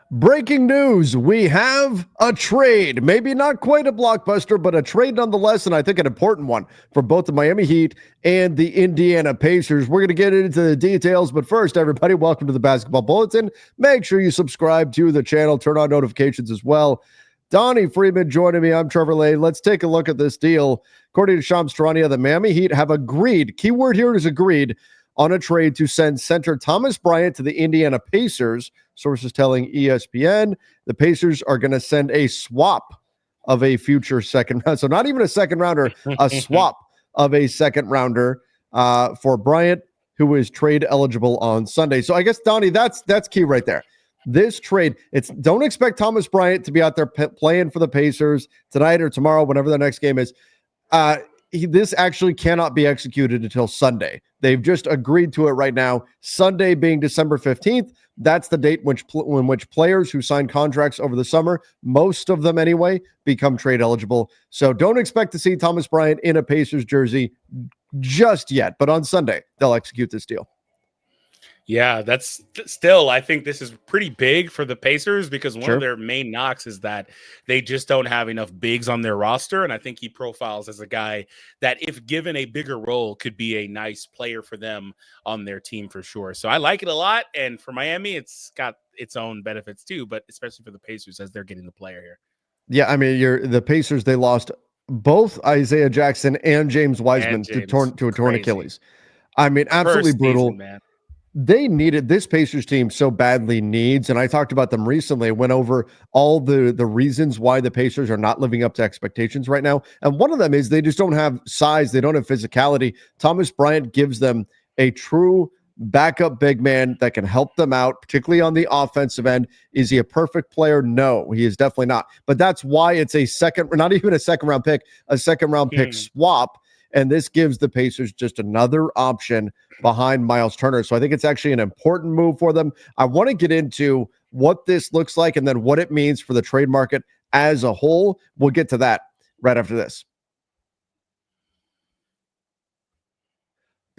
Breaking news, we have a trade. Maybe not quite a blockbuster, but a trade nonetheless, and I think an important one for both the Miami Heat and the Indiana Pacers. We're going to get into the details, but first, everybody, welcome to the Basketball Bulletin. Make sure you subscribe to the channel, turn on notifications as well. Donnie Freeman joining me. I'm Trevor Lay. Let's take a look at this deal. According to Shams Charania, the Miami Heat have agreed, keyword here is agreed, on a trade to send center Thomas Bryant to the Indiana Pacers. Sources telling ESPN the Pacers are going to send a swap of a future second round. So not even a second rounder, a swap of a second rounder for Bryant, who is trade eligible on Sunday. So I guess, Donnie, that's key right there. This trade, don't expect Thomas Bryant to be out there playing for the Pacers tonight or tomorrow, whenever the next game is. This actually cannot be executed until Sunday. They've just agreed to it right now. Sunday being December 15th. That's the date in which players who sign contracts over the summer, most of them anyway, become trade eligible. So don't expect to see Thomas Bryant in a Pacers jersey just yet. But on Sunday, they'll execute this deal. Yeah, that's still, I think this is pretty big for the Pacers because one of their main knocks is that they just don't have enough bigs on their roster. And I think he profiles as a guy that, if given a bigger role, could be a nice player for them on their team for sure. So I like it a lot. And for Miami, it's got its own benefits too, but especially for the Pacers as they're getting the player here. Yeah, I mean, the Pacers, they lost both Isaiah Jackson and James Wiseman to a torn Achilles. I mean, absolutely brutal. Season, man. They needed, this Pacers team so badly needs, and I talked about them recently, went over all the reasons why the Pacers are not living up to expectations right now. And one of them is they just don't have size. They don't have physicality. Thomas Bryant gives them a true backup big man that can help them out, particularly on the offensive end. Is he a perfect player? No, he is definitely not. But that's why it's not even a second round pick, a second round pick swap. And this gives the Pacers just another option behind Miles Turner. So I think it's actually an important move for them. I want to get into what this looks like and then what it means for the trade market as a whole. We'll get to that right after this.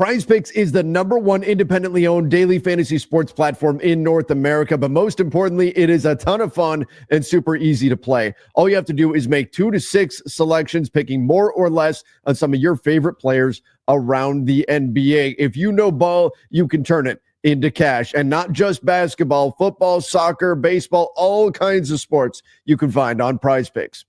PrizePicks is the #1 independently owned daily fantasy sports platform in North America, but most importantly, it is a ton of fun and super easy to play. All you have to do is make 2 to 6 selections, picking more or less on some of your favorite players around the NBA. If you know ball, you can turn it into cash, and not just basketball, football, soccer, baseball, all kinds of sports you can find on PrizePicks.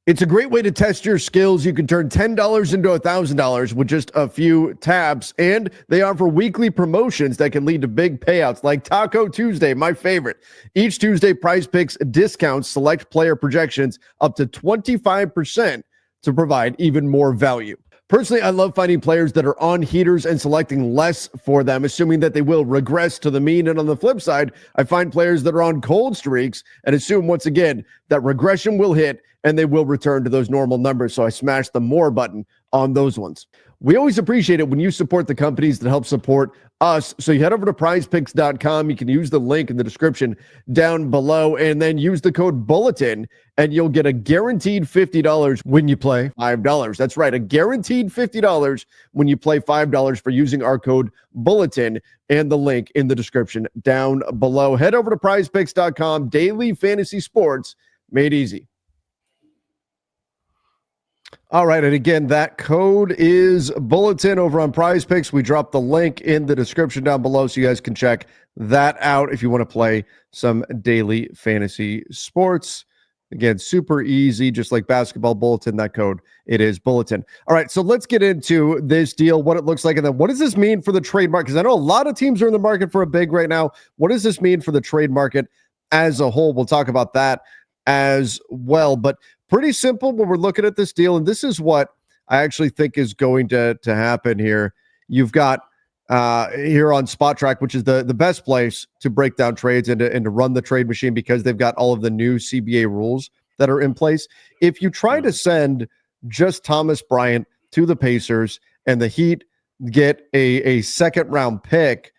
It's a great way to test your skills. You can turn $10 into $1,000 with just a few taps, and they offer weekly promotions that can lead to big payouts like Taco Tuesday, my favorite. Each Tuesday, PrizePicks discounts select player projections up to 25% to provide even more value. Personally, I love finding players that are on heaters and selecting less for them, assuming that they will regress to the mean. And on the flip side, I find players that are on cold streaks and assume once again that regression will hit and they will return to those normal numbers. So I smash the more button on those ones. We always appreciate it when you support the companies that help support us. So you head over to prizepicks.com. You can use the link in the description down below and then use the code Bulletin and you'll get a guaranteed $50 when you play $5. That's right, a guaranteed $50 when you play $5 for using our code Bulletin and the link in the description down below. Head over to prizepicks.com. Daily fantasy sports made easy. All right, and again, that code is Bulletin over on PrizePicks. We dropped the link in the description down below so you guys can check that out if you want to play some daily fantasy sports. Again, super easy, just like Basketball Bulletin, that code, it is Bulletin. All right, so let's get into this deal, what it looks like, and then what does this mean for the trade market? Because I know a lot of teams are in the market for a big right now. What does this mean for the trade market as a whole? We'll talk about that as well, but pretty simple when we're looking at this deal, and this is what I actually think is going to happen here. You've got here on Spot Track, which is the best place to break down trades and to run the trade machine because they've got all of the new CBA rules that are in place. If you try to send just Thomas Bryant to the Pacers and the Heat get a second round pick,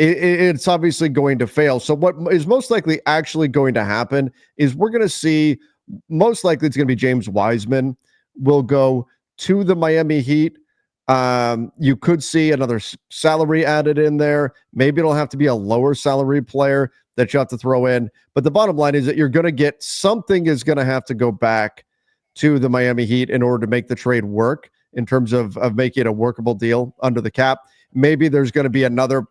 it's obviously going to fail. So what is most likely actually going to happen is we're going to see, most likely it's going to be James Wiseman will go to the Miami Heat. You could see another salary added in there. Maybe it'll have to be a lower salary player. that you have to throw in. But the bottom line is that you're going to get something is going to have to go back to the Miami Heat in order to make the trade work in terms of making it a workable deal under the cap. Maybe there's going to be another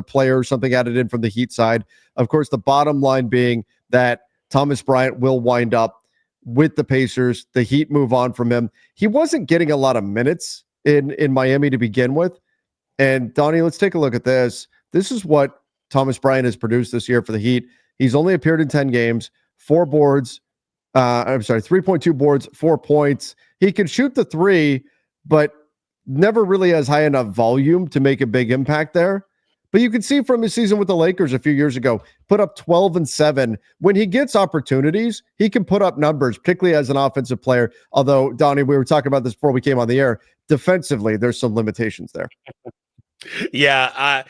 player or something added in from the Heat side. Of course, the bottom line being that Thomas Bryant will wind up with the Pacers. The Heat move on from him. He wasn't getting a lot of minutes in Miami to begin with. And Donnie, let's take a look at this. This is what Thomas Bryant has produced this year for the Heat. He's only appeared in 10 games, 4 boards. 3.2 boards, 4 points. He can shoot the three, but never really has high enough volume to make a big impact there. But you can see from his season with the Lakers a few years ago, put up 12 and 7. When he gets opportunities, he can put up numbers, particularly as an offensive player. Although, Donnie, we were talking about this before we came on the air. Defensively, there's some limitations there. Yeah.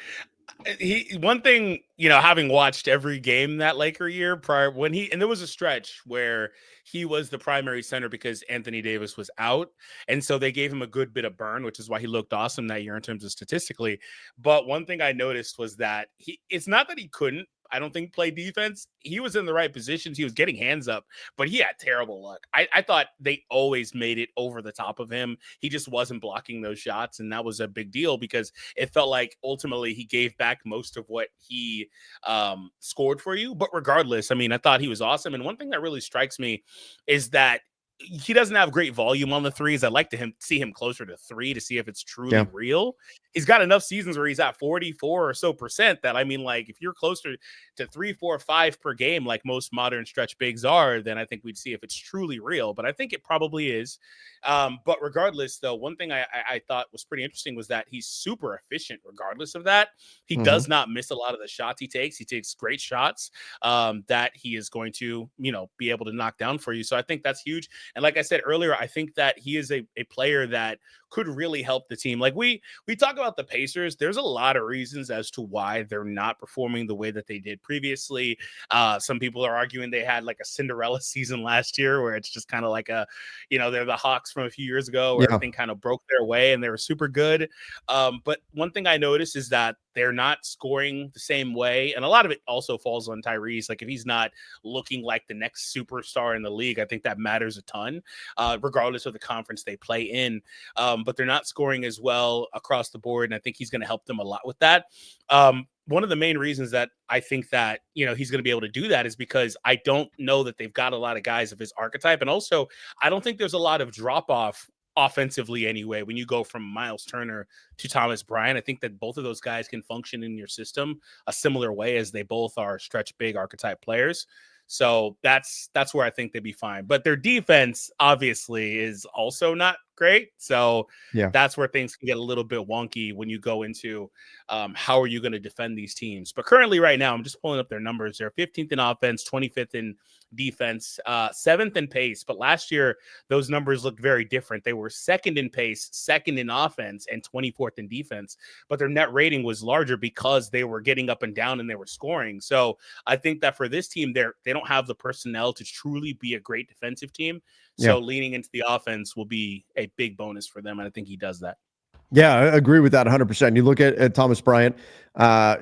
One thing, having watched every game that Laker year prior and there was a stretch where he was the primary center because Anthony Davis was out. And so they gave him a good bit of burn, which is why he looked awesome that year in terms of statistically. But one thing I noticed was that it's not that he couldn't, I don't think, play defense. He was in the right positions. He was getting hands up, but he had terrible luck. I thought they always made it over the top of him. He just wasn't blocking those shots. And that was a big deal because it felt like ultimately he gave back most of what he scored for you. But regardless, I thought he was awesome. And one thing that really strikes me is that he doesn't have great volume on the threes. I'd like to see him closer to 3 to see if it's truly real. He's got enough seasons where he's at 44 or so % that, if you're closer to 3, 4, 5 per game, like most modern stretch bigs are, then I think we'd see if it's truly real. But I think it probably is. But regardless, though, one thing I thought was pretty interesting was that he's super efficient regardless of that. He does not miss a lot of the shots he takes. He takes great shots that he is going to, be able to knock down for you. So I think that's huge. And like I said earlier, I think that he is a player that could really help the team. Like we talk about the Pacers, there's a lot of reasons as to why they're not performing the way that they did previously. Some people are arguing they had like a Cinderella season last year where it's just kind of like they're the Hawks from a few years ago where everything kind of broke their way and they were super good. But one thing I noticed is that they're not scoring the same way. And a lot of it also falls on Tyrese. Like if he's not looking like the next superstar in the league, I think that matters a ton, regardless of the conference they play in. But they're not scoring as well across the board. And I think he's going to help them a lot with that. One of the main reasons that I think that, he's going to be able to do that is because I don't know that they've got a lot of guys of his archetype. And also, I don't think there's a lot of drop off offensively anyway when you go from Miles Turner to Thomas Bryant. I think that both of those guys can function in your system a similar way as they both are stretch big archetype players. So that's where I think they'd be fine. But their defense obviously is also not great. So that's where things can get a little bit wonky when you go into how are you going to defend these teams. But currently right now, I'm just pulling up their numbers. They're 15th in offense, 25th in defense, 7th in pace. But last year, those numbers looked very different. They were 2nd in pace, 2nd in offense, and 24th in defense. But their net rating was larger because they were getting up and down and they were scoring. So I think that for this team, they don't have the personnel to truly be a great defensive team. So leaning into the offense will be a big bonus for them. And I think he does that. Yeah, I agree with that 100%. You look at Thomas Bryant,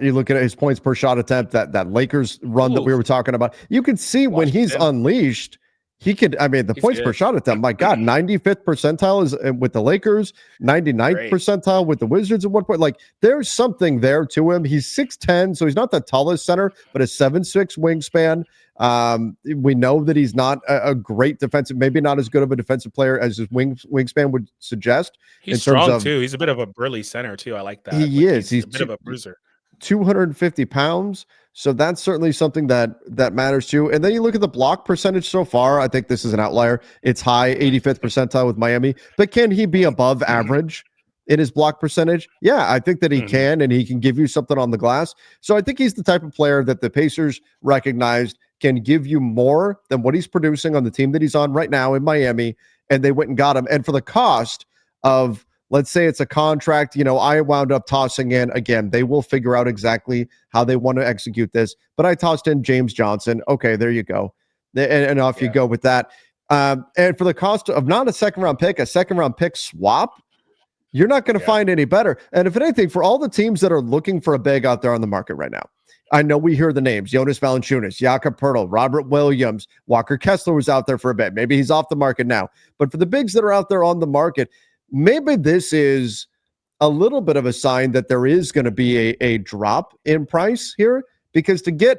you look at his points per shot attempt, that Lakers run that we were talking about. You can see when he's unleashed, he could, the points per shot attempt, my God, 95th percentile is with the Lakers, 99th percentile with the Wizards at one point. Like, there's something there to him. He's 6'10", so he's not the tallest center, but a 7'6" wingspan. We know that he's not a great defensive, maybe not as good of a defensive player as his wingspan would suggest. He's strong too. He's a bit of a burly center too. I like that. He's a bit of a bruiser. 250 pounds. So that's certainly something that matters too. And then you look at the block percentage so far. I think this is an outlier. It's high, 85th percentile with Miami. But can he be above average in his block percentage? Yeah, I think that he can, and he can give you something on the glass. So I think he's the type of player that the Pacers recognized can give you more than what he's producing on the team that he's on right now in Miami, and they went and got him. And for the cost of, let's say it's a contract, I wound up tossing in, again, they will figure out exactly how they want to execute this, but I tossed in James Johnson. Okay, there you go. And off you go with that. And for the cost of not a second-round pick swap, you're not going to find any better. And if anything, for all the teams that are looking for a big out there on the market right now, I know we hear the names, Jonas Valanciunas, Jakob Poeltl, Robert Williams, Walker Kessler was out there for a bit. Maybe he's off the market now. But for the bigs that are out there on the market, maybe this is a little bit of a sign that there is going to be a drop in price here, because to get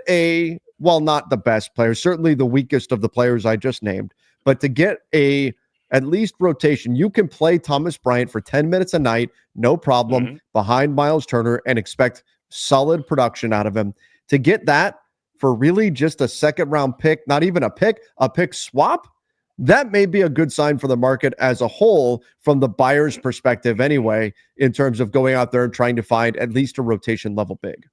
not the best player, certainly the weakest of the players I just named, but to get at least rotation, you can play Thomas Bryant for 10 minutes a night, no problem, behind Miles Turner, and expect solid production out of him. To get that for really just a second round pick, not even a pick swap, that may be a good sign for the market as a whole from the buyer's perspective anyway, in terms of going out there and trying to find at least a rotation level big.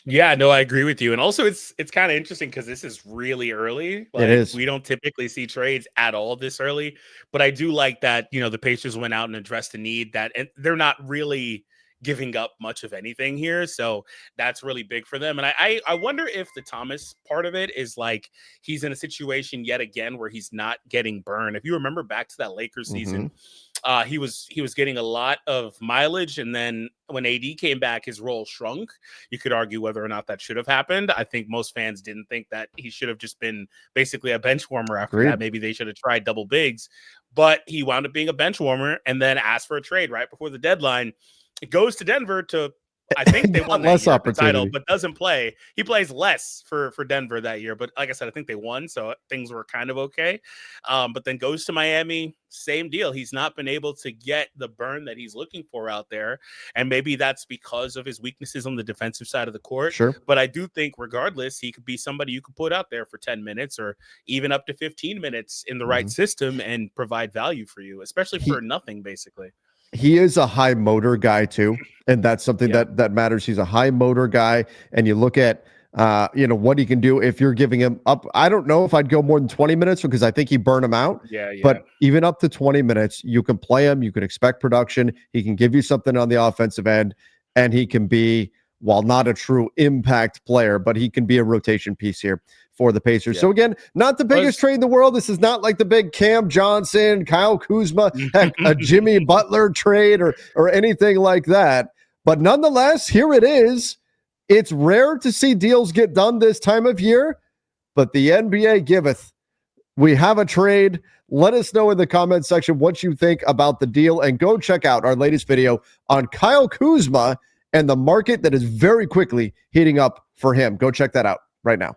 Yeah, no, I agree with you. And also it's kind of interesting because this is really early. It is. We don't typically see trades at all this early, but I do like that, the Pacers went out and addressed a need that, and they're not really giving up much of anything here. So that's really big for them. And I wonder if the Thomas part of it is like he's in a situation yet again where he's not getting burned. If you remember back to that Lakers season, he was getting a lot of mileage, and then when AD came back, his role shrunk. You could argue whether or not that should have happened. I think most fans didn't think that he should have just been basically a bench warmer after that. Maybe they should have tried double bigs, but he wound up being a bench warmer and then asked for a trade right before the deadline. It goes to Denver to, I think they won that year, the title, but doesn't play. He plays less for Denver that year. But like I said, I think they won, so things were kind of okay. But then goes to Miami, same deal. He's not been able to get the burn that he's looking for out there. And maybe that's because of his weaknesses on the defensive side of the court. Sure. But I do think regardless, he could be somebody you could put out there for 10 minutes or even up to 15 minutes in the right system and provide value for you, especially for nothing, basically. He is a high motor guy too, and that's something that matters. He's a high motor guy, and you look at what he can do if you're giving him up. I don't know if I'd go more than 20 minutes because I think he burned him out. Yeah. But even up to 20 minutes, you can play him. You can expect production. He can give you something on the offensive end, and he can be, while not a true impact player, but he can be a rotation piece here for the Pacers. So again, not the biggest trade in the world. This is not like the big Cam Johnson, Kyle Kuzma, heck, a Jimmy Butler trade or anything like that. But nonetheless, here it is. It's rare to see deals get done this time of year, but the NBA giveth. We have a trade. Let us know in the comment section what you think about the deal, and go check out our latest video on Kyle Kuzma and the market that is very quickly heating up for him. Go check that out right now.